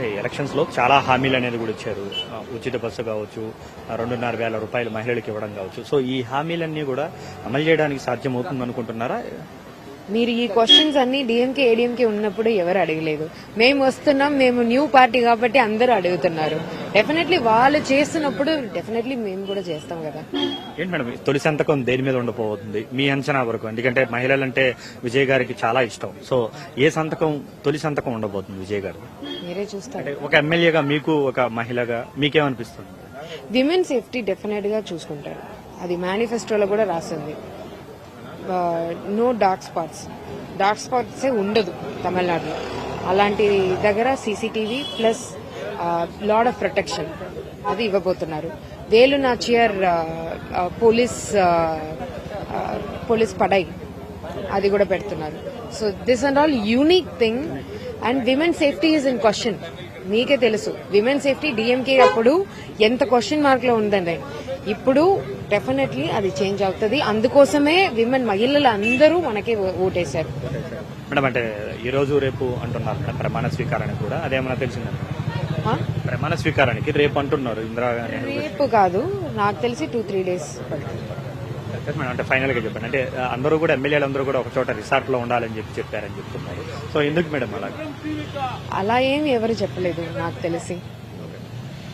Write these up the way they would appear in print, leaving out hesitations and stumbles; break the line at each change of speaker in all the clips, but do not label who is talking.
అంటే ఎలక్షన్స్ లో చాలా హామీలు అనేది కూడా ఇచ్చారు. ఉచిత బస్సు కావచ్చు, 2,500 రూపాయలు మహిళలకు ఇవ్వడం కావచ్చు. సో ఈ హామీలన్నీ కూడా అమలు చేయడానికి సాధ్యమవుతుంది అనుకుంటున్నారా?
మీరు ఈ క్వశ్చన్స్ అన్ని డిఎంకే ఏడీఎంకే ఉన్నప్పుడు ఎవరు అడగలేదు. మేము వస్తున్నాం, మేము న్యూ పార్టీ కాబట్టి అందరూ అడుగుతున్నారు. డెఫినెట్లీ వాళ్ళు చేస్తున్నప్పుడు డెఫినెట్లీ మేము కూడా చేస్తాం కదా.
ఏంటి మేడం తొలి సంతకం దేని మీద ఉండబోతుంది మీ అంచనా వరకు? ఎందుకంటే మహిళలంటే విజయ్ గారికి చాలా ఇష్టం. సో ఏ సంతకం తొలి సంతకం ఉండబోతుంది విజయ్ గారు?
మీరే చూస్తారు.
ఒక ఎమ్మెల్యేగా మీకు, ఒక మహిళగా మీకేమనిపిస్తుంది?
విమెన్ సేఫ్టీ డెఫినెట్ గా చూసుకుంటారు. అది మేనిఫెస్టోలో కూడా రాసింది. నో డార్క్ స్పాట్స్ ఉండదు తమిళనాడులో. అలాంటి దగ్గర CCTV plus lot of protection అది ఇవ్వబోతున్నారు. వేలు నాచియర్ పోలీస్ పడై అది కూడా పెడుతున్నారు. So this and all unique thing. And women safety is in question. మీకే తెలుసు విమెన్ సేఫ్టీ డిఎంకే అప్పుడు ఎంత క్వశ్చన్ మార్క్ లో ఉందండి. ఇప్పుడు డెఫినెట్లీ అది చేంజ్ అవుతుంది. అందుకోసమే మహిళలు అందరూ మనకి ఓటేశారు.
మేడం అంటే ఈ రోజు రేపు అంటున్నారు ప్రమాణ స్వీకారానికి కూడా, అదేమన్నా తెలిసిందండి? ప్రమాణ స్వీకారానికి రేపు అంటున్నారు ఇందిరాగాంధీ.
రేపు కాదు, నాకు తెలిసి 2-3 days పడుతుంది.
మేడం అంటే ఫైనల్ గా చెప్పండి, అంటే అందరూ కూడా ఎమ్మెల్యేలు అందరూ కూడా ఒక చోట రిసార్ట్ లో ఉండాలని చెప్పారని చెప్తున్నారు. సో ఎందుకు మేడం
అలా ఏమి ఎవరు చెప్పలేదు నాకు తెలిసి.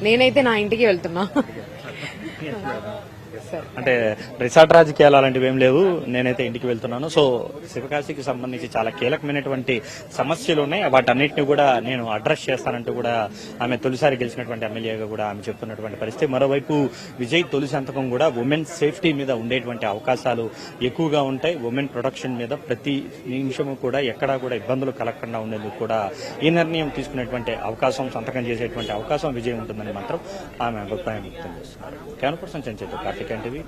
నేనైతే నా ఇంటికి వెళ్తున్నా.
అంటే రిసార్ట్ రాజకీయాలు అలాంటివి ఏం లేవు, నేనైతే ఇంటికి వెళ్తున్నాను. సో శివకాశికి సంబంధించి చాలా కీలకమైనటువంటి సమస్యలు ఉన్నాయి, వాటన్నిటిని కూడా నేను అడ్రస్ చేస్తానంటూ కూడా ఆమె తొలిసారి గెలిచినటువంటి ఎమ్మెల్యేగా కూడా ఆమె చెప్తున్నటువంటి పరిస్థితి. మరోవైపు విజయ్ తొలి సంతకం కూడా ఉమెన్ సేఫ్టీ మీద ఉండేటువంటి అవకాశాలు ఎక్కువగా ఉంటాయి. ఉమెన్ ప్రొటెక్షన్ మీద ప్రతి నిమిషము కూడా ఎక్కడా కూడా ఇబ్బందులు కలగకుండా ఉండేందుకు కూడా ఈ నిర్ణయం తీసుకునేటువంటి అవకాశం, సంతకం చేసేటువంటి అవకాశం విజయ్ ఉంటుందని మాత్రం ఆమె అభిప్రాయం వ్యక్తం చేస్తున్నారు. 100% కార్తికేయన్ టీవీ.